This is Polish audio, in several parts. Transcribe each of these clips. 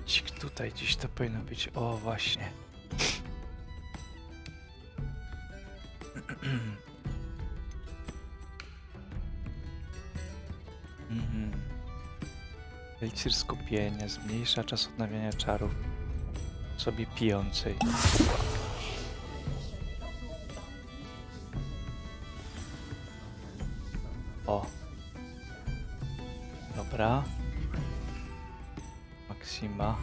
Momencik, tutaj gdzieś to powinno być. O, właśnie. Eliksir skupienia zmniejsza czas odnawiania czarów osobie pijącej. O. Dobra. Maksima.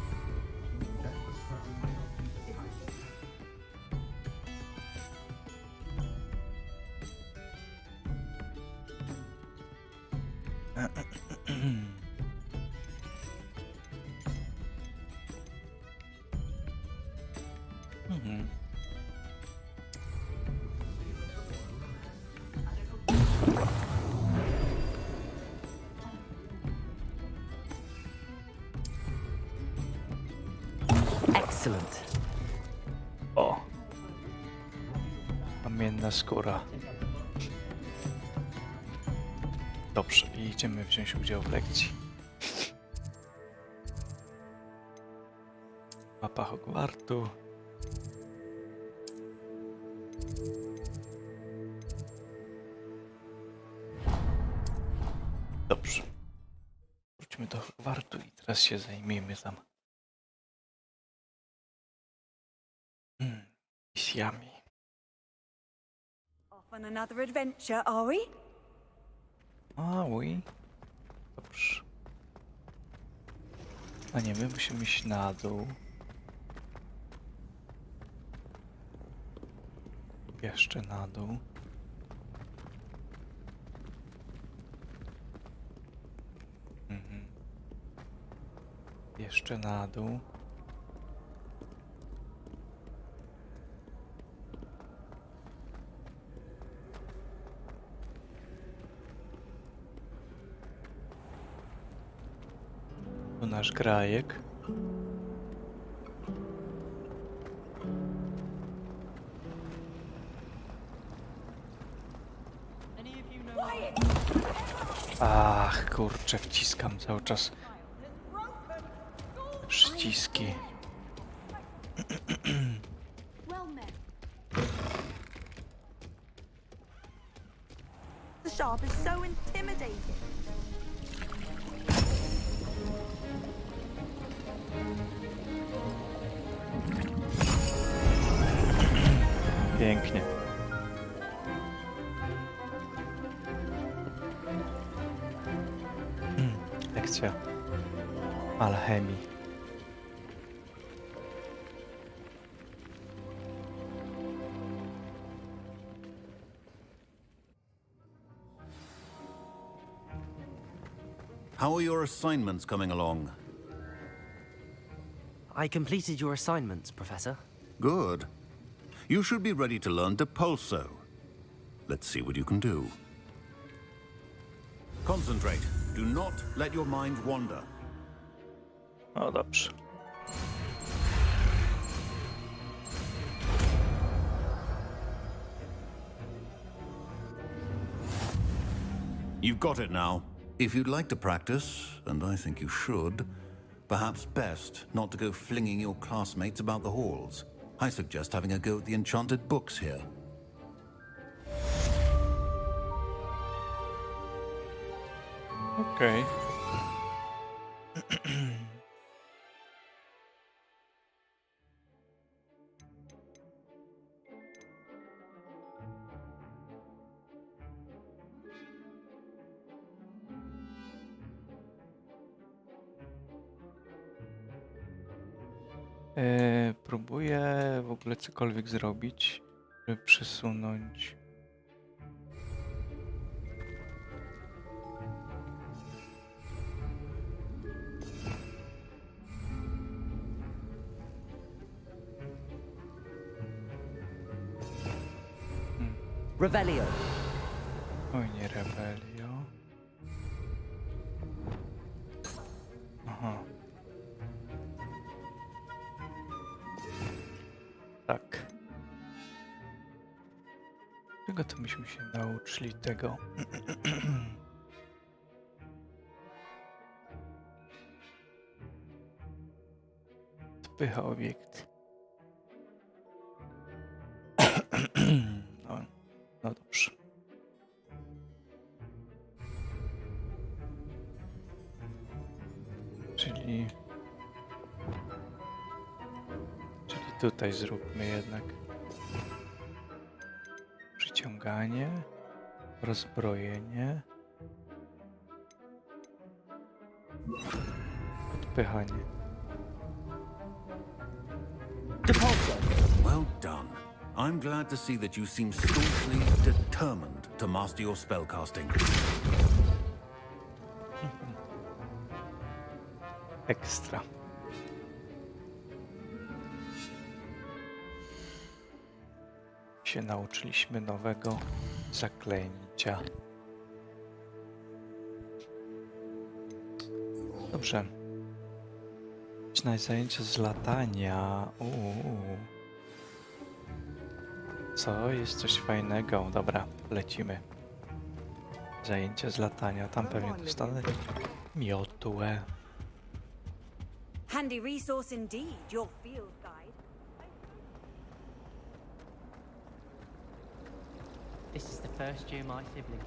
Excellent. O. Kamienna skóra. Dobrze, i idziemy wziąć udział w lekcji. Mapa Hogwartu. Dobrze. Wróćmy do Hogwartu i teraz się zajmiemy tam misjami. Off on another adventure, are we? A, oui. Dobrze. A nie, my musimy iść na dół. Jeszcze na dół. Jeszcze na dół. Tu nasz grajek. Ach, kurczę, wciskam cały czas te przyciski. The sharp is so intimidating. Pięknie. Lekcja alchemii. How are your assignments coming along? I completed your assignments, Professor. Good. You should be ready to learn to pulso. Let's see what you can do. Concentrate. Do not let your mind wander. O, dobrze. You've got it now. If you'd like to practice, and I think you should, perhaps best not to go flinging your classmates about the halls. I suggest having a go at the enchanted books here. Okej. Próbuję w ogóle cokolwiek zrobić, żeby przesunąć. Revelio. Oj, nie Rebelio. Aha. Tak. Czego to myśmy się nauczyli tego? Odpycha obiekt. No, no dobrze. Czyli tutaj zróbmy jednak przyciąganie, rozbrojenie, odpychanie. Well done. I'm glad to see that you seem staunchly determined to master your spellcasting. Ekstra. Się nauczyliśmy nowego zaklęcia. Dobrze. Idź na zajęcie z latania. Co? Jest coś fajnego. Dobra, lecimy. Zajęcie z latania. Tam pewnie dostanę miotłę. Handy resource indeed, your field guide. This is the first year my sibling.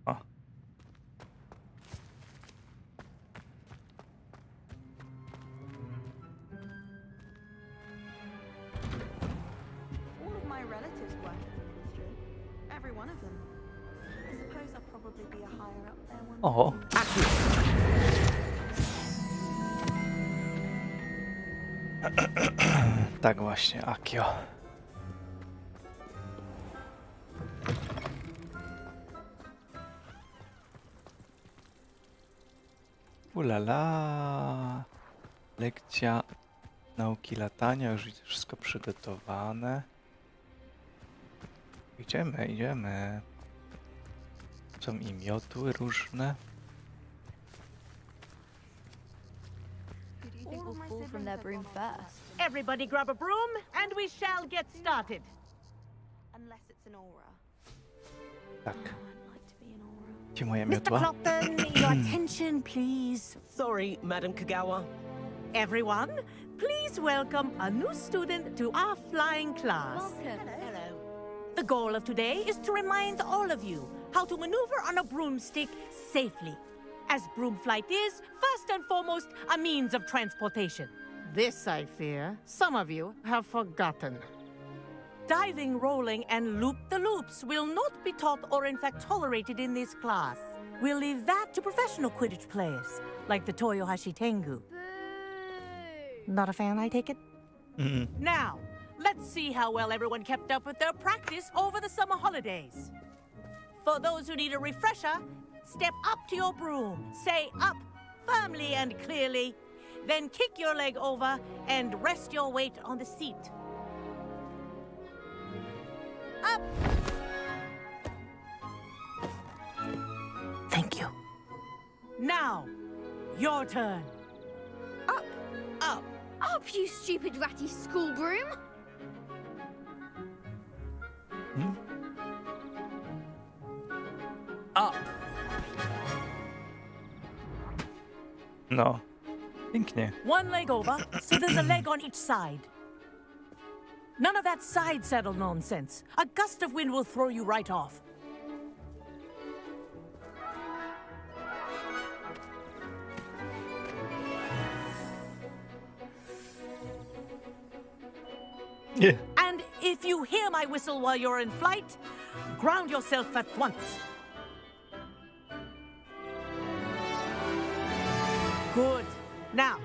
O. All of my relatives work in the ministry. Every one of them. I suppose I'll probably be a higher up there one day. O. Tak właśnie, Akio. Ulala. Lekcja nauki latania, już widzę wszystko przygotowane. Idziemy. Są i miotły różne. Who do you think will fall from their broom first? Everybody grab a broom, and we shall get started. Unless it's an aura. Tak. Oh, I'd like to be an aura. Gdzie moja Mr. miotła? Clockton, your attention, please. Sorry, Madam Kagawa. Everyone, please welcome a new student to our flying class. Welcome. Hello. The goal of today is to remind all of you how to maneuver on a broomstick safely. As broom flight is, first and foremost, a means of transportation. This, I fear, some of you have forgotten. Diving, rolling, and loop-the-loops will not be taught or in fact tolerated in this class. We'll leave that to professional Quidditch players, like the Toyohashi Tengu. Not a fan, I take it? Now, let's see how well everyone kept up with their practice over the summer holidays. For those who need a refresher, step up to your broom, say up firmly and clearly, then kick your leg over and rest your weight on the seat. Up! Thank you. Now, your turn. Up, you stupid ratty school broom! Up! No. Pięknie. One leg over, so there's a leg on each side. None of that side saddle nonsense. A gust of wind will throw you right off. Nie. And if you hear my whistle while you're in flight, ground yourself at once. Good. Now,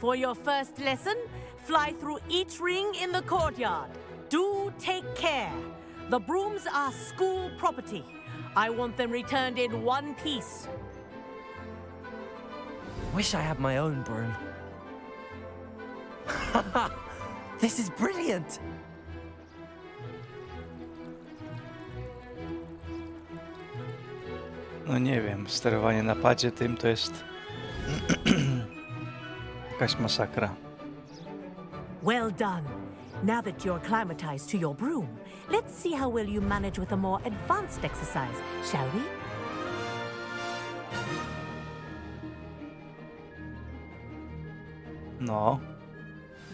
for your first lesson, fly through each ring in the courtyard. Do take care. The brooms are school property. I want them returned in one piece. Wish I had my own broom. This is brilliant. No nie wiem, sterowanie na padzie tym to jest jakaś masakra. Well done. Now that you're acclimatized to your broom, let's see how well you manage with a more advanced exercise, shall we? No,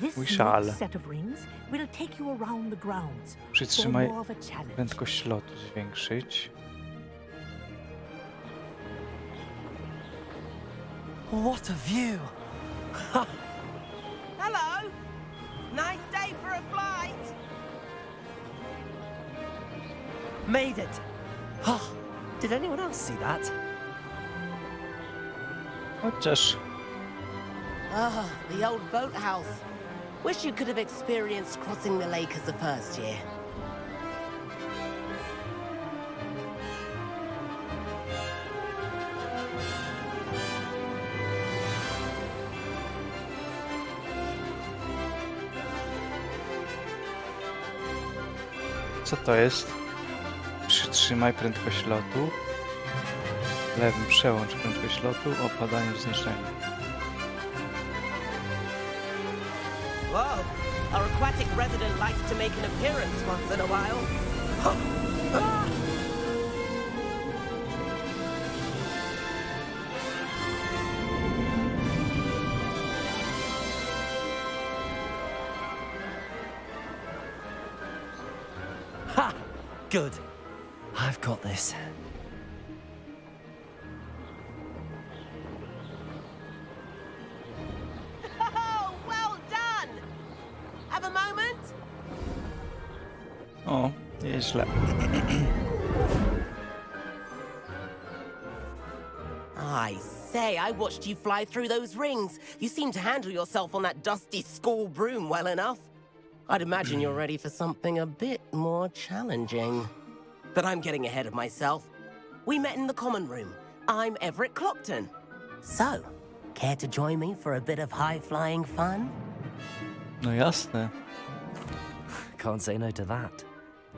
This We shall. next set of rings will take you around the grounds for przytrzymaj more of a challenge. prędkość lotu zwiększyć. What a view! Hello! Nice day for a flight! Made it! Oh, did anyone else see that? Chociaż Ah, the old boathouse. Wish you could have experienced crossing the lake as a first year. co to jest? Przytrzymaj prędkość lotu. Lewym przełącz prędkość lotu, opadanie w zniszczeniu. Whoa! Our aquatic resident likes to make an appearance once in a while. Ha! Good. I've got this. Oh, well done! Have a moment? O, nieźle. I say, I watched you fly through those rings. You seem to handle yourself on that dusty school broom well enough. I'd imagine you're ready for something a bit more challenging. But I'm getting ahead of myself. We met in the common room. I'm Everett Clopton. So, care to join me for a bit of high-flying fun? No jasne. Can't say no to that.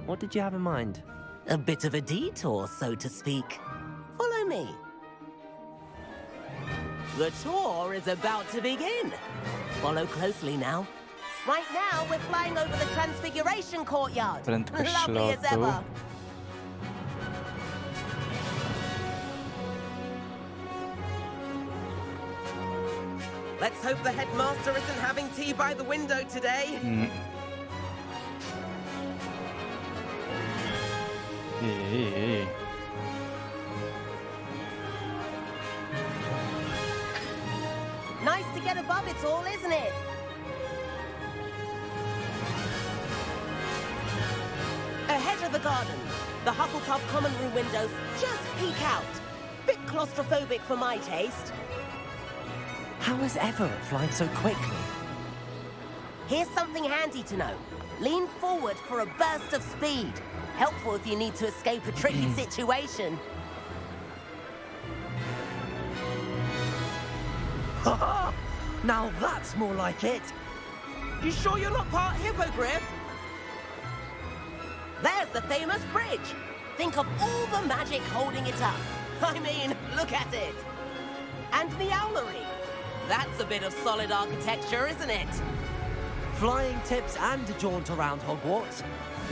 What did you have in mind? A bit of a detour, so to speak. Follow me. The tour is about to begin. Follow closely now. Right now, we're flying over the Transfiguration Courtyard. Prędkość Lovely as lotu. ever. Let's hope the headmaster isn't having tea by the window today. Jej. Nice to get above it all, isn't it? Ahead of the garden, the Hufflepuff common room windows just peek out. Bit claustrophobic for my taste. How is Everett flying so quickly? Here's something handy to know. Lean forward for a burst of speed. Helpful if you need to escape a tricky situation. Now that's more like it. You sure you're not part hippogriff? There's the famous bridge. Think of all the magic holding it up. I mean, look at it. And the owlery. That's a bit of solid architecture, isn't it? Flying tips and a jaunt around Hogwarts.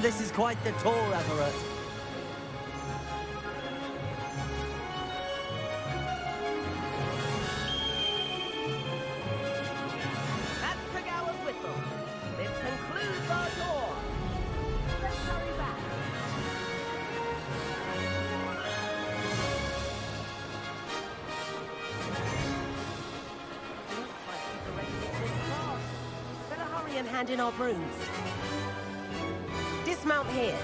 This is quite the tour, Everett. That's Pregower's whistle. This concludes our tour. Let's hurry back. Looks like people are ready to take off. Better hurry and hand in our brooms. Dismount here.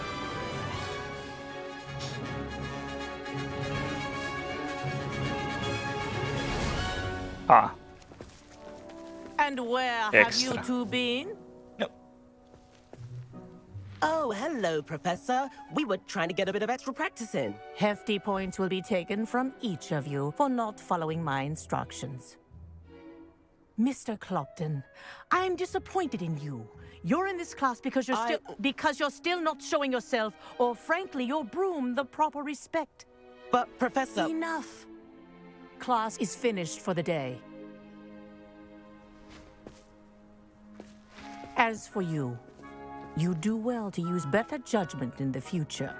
A, And where have you Extra. two been? Oh, hello, Professor. We were trying to get a bit of extra practice in. Hefty points will be taken from each of you for not following my instructions. Mr. Clopton, I'm disappointed in you. You're in this class because you're still not showing yourself, or frankly, your broom, the proper respect. But, Professor... Enough. Class is finished for the day. As for you, you do well to use better judgment in the future.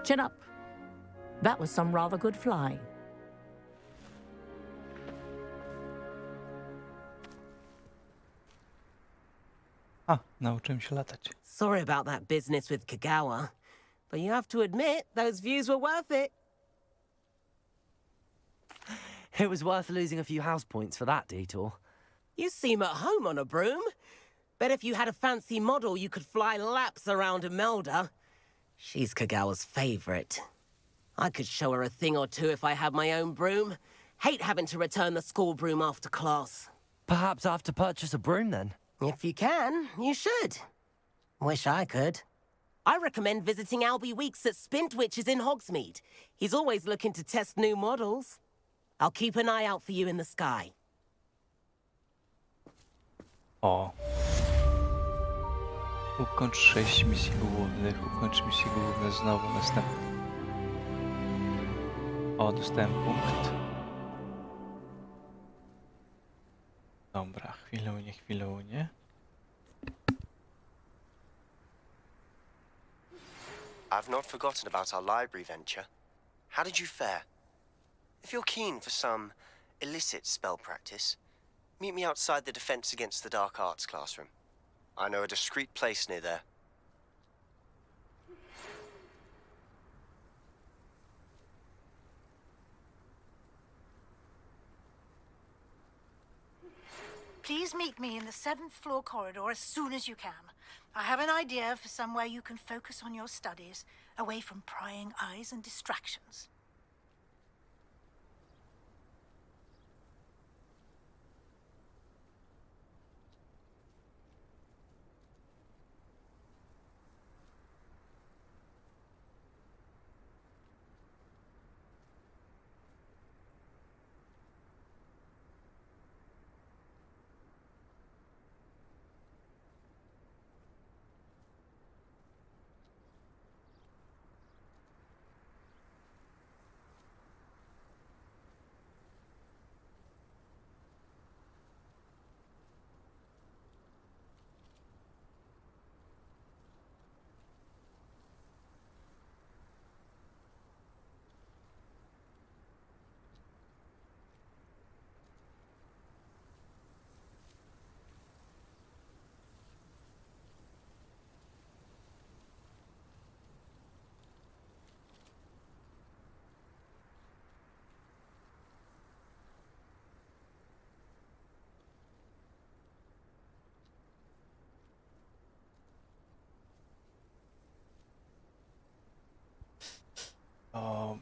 Chin up. That was some rather good flying. A, nauczyłem się latać. Sorry about that business with Kagawa, but you have to admit those views were worth it. It was worth losing a few house points for that detour. You seem at home on a broom. Bet if you had a fancy model, you could fly laps around Imelda. She's Kagawa's favorite. I could show her a thing or two if I had my own broom. Hate having to return the school broom after class. Perhaps I have to purchase a broom then. If you can, you should. Wish I could. I recommend visiting Albie Weeks at Spintwitches in Hogsmeade. He's always looking to test new models. I'll keep an eye out for you in the sky. O. Ukończ 6 misji głównych. Ukończ misję główne znowu następnie. O, dostałem punkt. Dobra, chwilę, chwilę. I've not forgotten about our library venture. How did you fare? If you're keen for some illicit spell practice, meet me outside the Defense Against the Dark Arts classroom. I know a discreet place near there. Please meet me in the 7th floor corridor as soon as you can. I have an idea for somewhere you can focus on your studies, away from prying eyes and distractions.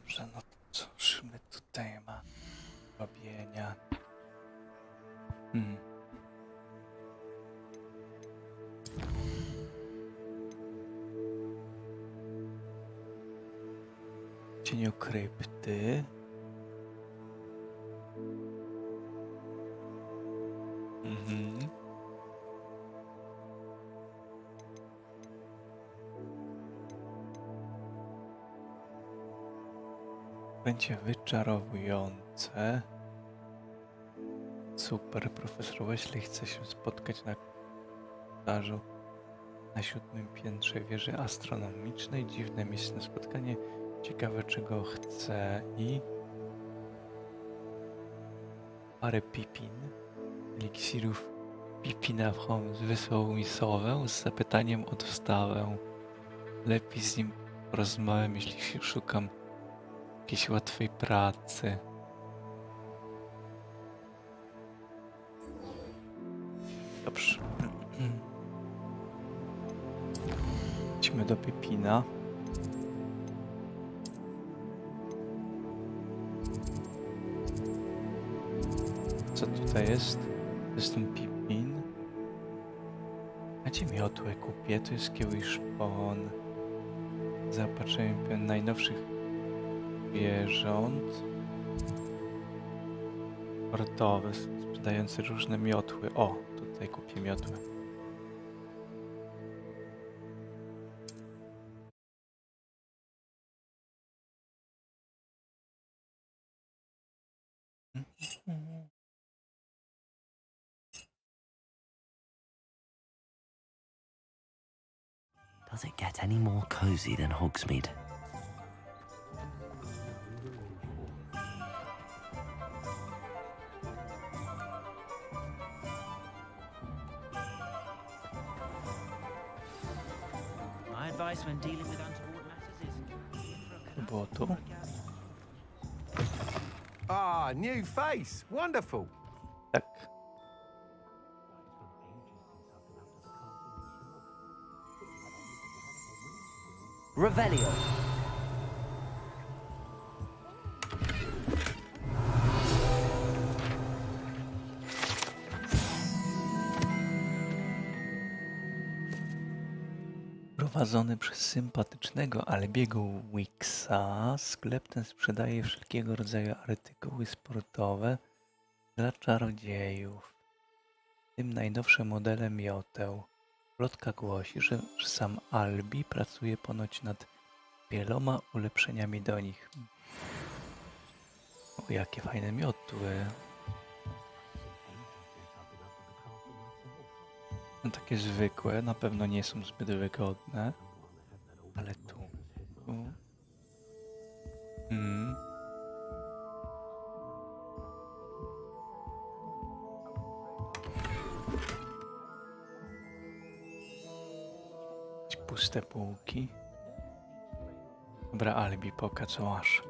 Dobrze, no to cóż my tutaj ma robienia. Cieniu krypty. Będzie wyczarowujące. Super, profesor Wesley chce się spotkać na korytarzu na 7. piętrze wieży astronomicznej. Dziwne miejsce na spotkanie. Ciekawe, czego chce i... parę pipin. Eliksirów Pipina Holmes wysłał mi sowę z zapytaniem o dostawę. Lepiej z nim porozmawiam, jeśli się szukam jakiejś łatwej pracy. Dobrze. Idźmy do Pipina. Co tutaj jest? To jest ten Pipin. A gdzie miotłę kupię? To jest kiełych szpon. Zapatrzenie najnowszych zwierząt. Portowe, sprzedające różne miotły. O, tutaj kupię miotłę. Does it get any more cozy than Hogsmeade? My advice when dealing with untoward matters is... Było tu? Ah, new face. Wonderful. Tak. Revelio. Prowadzony przez sympatycznego Albiego Wicksa, sklep ten sprzedaje wszelkiego rodzaju artykuły sportowe dla czarodziejów, w tym najnowsze modele mioteł. Plotka głosi, że sam Albi pracuje ponoć nad wieloma ulepszeniami do nich. O, jakie fajne miotły. No, takie zwykłe, na pewno nie są zbyt wygodne, ale tu. Puste półki. Dobra, Albi, pokaż co masz.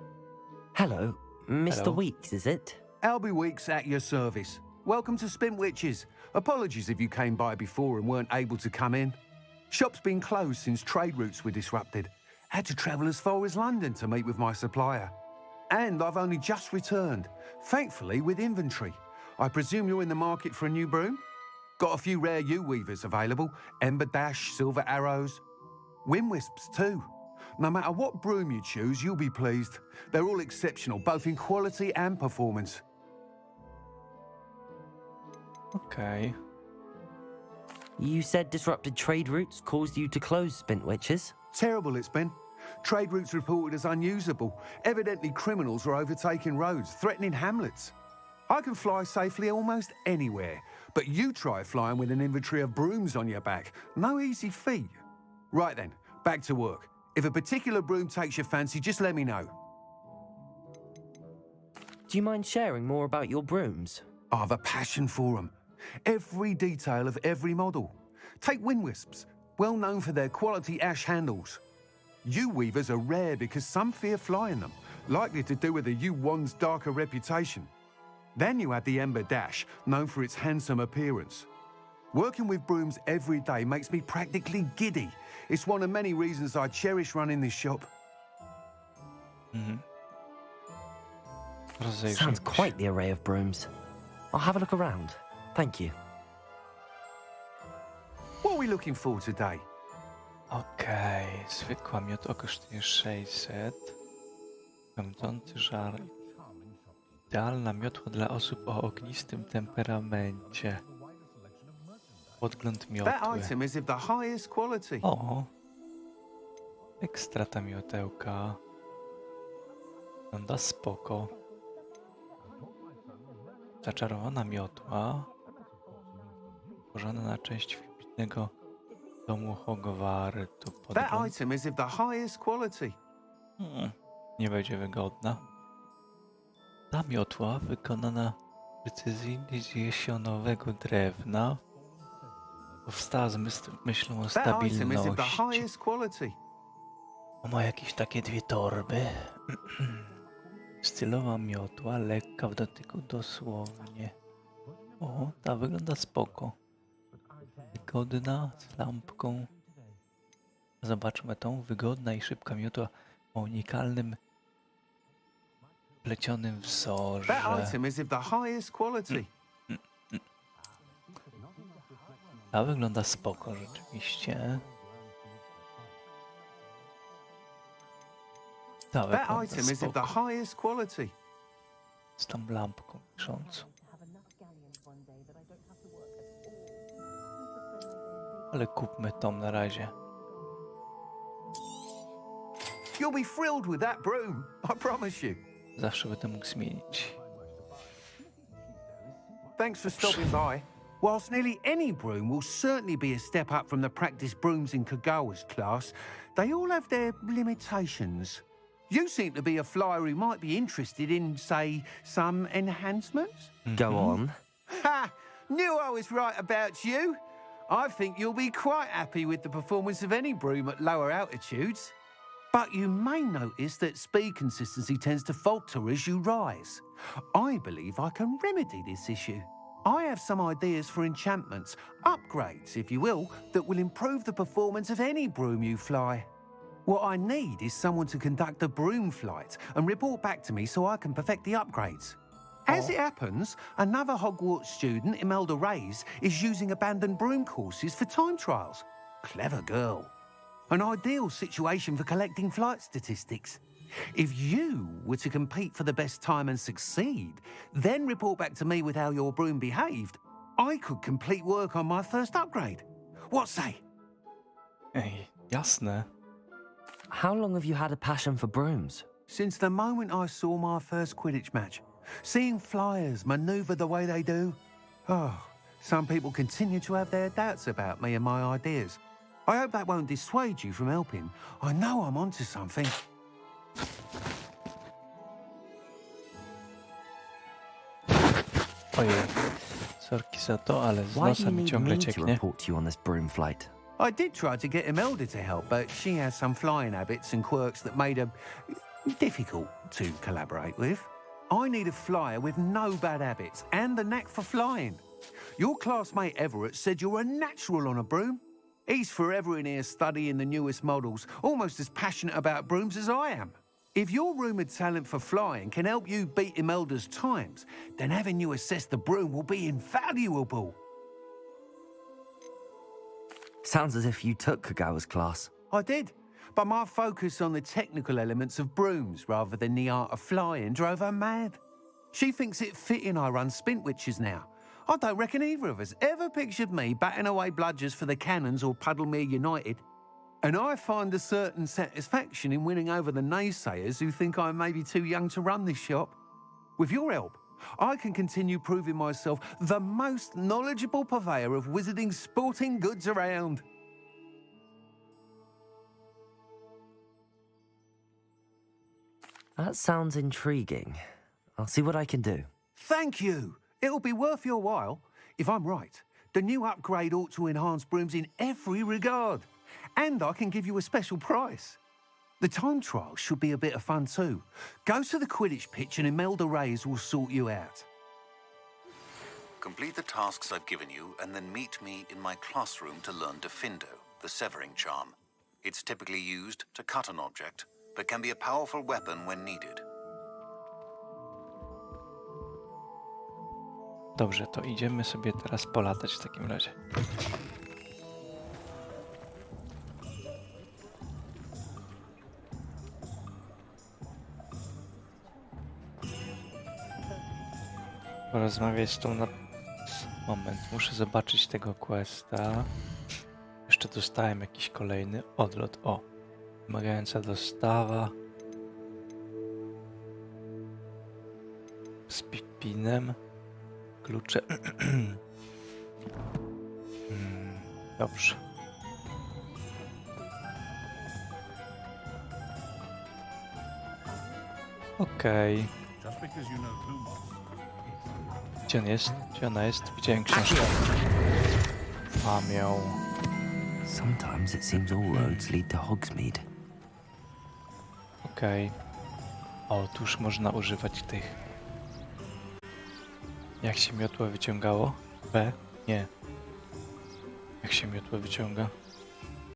Hello, Mr. Hello. Weeks, is it? Albie Weeks at your service. Welcome to Spintwitches. Apologies if you came by before and weren't able to come in. Shop's been closed since trade routes were disrupted. Had to travel as far as London to meet with my supplier. And I've only just returned, thankfully with inventory. I presume you're in the market for a new broom? Got a few rare U-weavers available. Ember Dash, Silver Arrows. Wind Wisps too. No matter what broom you choose, you'll be pleased. They're all exceptional, both in quality and performance. Okej. You said disrupted trade routes caused you to close Spintwitches? Terrible it's been. Trade routes reported as unusable. Evidently criminals are overtaking roads, threatening hamlets. I can fly safely almost anywhere, but you try flying with an inventory of brooms on your back. No easy feat. Right then, back to work. If a particular broom takes your fancy, just let me know. Do you mind sharing more about your brooms? I've a passion for them. Every detail of every model. Take Wind Wisps, well known for their quality ash handles. U-weavers are rare because some fear flying them, likely to do with the U-wand's darker reputation. Then you have the Ember Dash, known for its handsome appearance. Working with brooms every day makes me practically giddy. It's one of many reasons I cherish running this shop. Sounds quite the array of brooms. I'll have a look around. Thank you. What are we looking for today? Okej, zwykła miotła kosztuje 600. Pędzący żar. Idealna miotła dla osób o ognistym temperamencie. Podgląd That miotły. item is of the highest quality. O! Ekstra ta miotełka. Wygląda spoko. Zaczarowana miotła. Tworzona na część wybitnego domu Hogwartu. That item is of the highest quality. Nie będzie wygodna. Ta miotła wykonana precyzyjnie z jesionowego drewna powstała z myślą o That item is of the stabilności. highest quality. Ma jakieś takie dwie torby. Stylowa miotła, lekka w dotyku dosłownie. O, ta wygląda spoko. Wygodna, z lampką. Zobaczmy tą. Wygodna i szybka miotła o unikalnym plecionym wzorze. That item is of the highest quality. Ta wygląda spoko rzeczywiście. Ta That wygląda item is of the spoko. highest quality. Z tą lampką wiszącą. Ale kupmy tą na razie. You'll be thrilled with that broom, I promise you. Zawsze będę mógł zmienić. Thanks for stopping by. Whilst nearly any broom will certainly be a step up from the practice brooms in Kagawa's class, they all have their limitations. You seem to be a flyer who might be interested in, say, some enhancements? Go on. Ha! Knew I was right about you. I think you'll be quite happy with the performance of any broom at lower altitudes. But you may notice that speed consistency tends to falter as you rise. I believe I can remedy this issue. I have some ideas for enchantments, upgrades, if you will, that will improve the performance of any broom you fly. What I need is someone to conduct a broom flight and report back to me so I can perfect the upgrades. As it happens, another Hogwarts student, Imelda Reyes, is using abandoned broom courses for time trials. Clever girl. An ideal situation for collecting flight statistics. If you were to compete for the best time and succeed, then report back to me with how your broom behaved, I could complete work on my first upgrade. What say? Ej, jasne. How long have you had a passion for brooms? Since the moment I saw my first Quidditch match. Seeing flyers manoeuvre the way they do. Oh, some people continue to have their doubts about me and my ideas. I hope that won't dissuade you from helping. I know I'm onto something. Ojej, sorki za to, ale z Why do you nosa mi need ciągle me to cieknie. report to you on this broom flight? I did try to get Imelda to help, but she has some flying habits and quirks that made her difficult to collaborate with. I need a flyer with no bad habits and the knack for flying. Your classmate Everett said you're a natural on a broom. He's forever in here studying the newest models, almost as passionate about brooms as I am. If your rumoured talent for flying can help you beat Imelda's times, then having you assess the broom will be invaluable. Sounds as if you took Kagawa's class. I did, but my focus on the technical elements of brooms rather than the art of flying drove her mad. She thinks it fitting I run Spintwitches now. I don't reckon either of us ever pictured me batting away bludgers for the Cannons or Puddlemere United. And I find a certain satisfaction in winning over the naysayers who think I may be too young to run this shop. With your help, I can continue proving myself the most knowledgeable purveyor of wizarding sporting goods around. That sounds intriguing. I'll see what I can do. Thank you. It'll be worth your while. If I'm right, the new upgrade ought to enhance brooms in every regard. And I can give you a special price. The time trial should be a bit of fun too. Go to the Quidditch pitch and Imelda Reyes will sort you out. Complete the tasks I've given you and then meet me in my classroom to learn Diffindo, the severing charm. It's typically used to cut an object, but can be a powerful weapon when needed. Dobrze, to idziemy sobie teraz polatać w takim razie. Porozmawiać z tą na... Moment, muszę zobaczyć tego questa. Jeszcze dostałem jakiś kolejny odlot. O, wymagająca dostawa. Z Pipinem. Klucze. Dobrze. Okej. Gdzie on jest? Gdzie ona jest? Widziałem książkę. Mam ją. Sometimes it seems all roads lead to Hogsmeade. Okej. O, tu już można używać tych. Jak się miotło wyciągało? B? Nie. Jak się miotło wyciąga?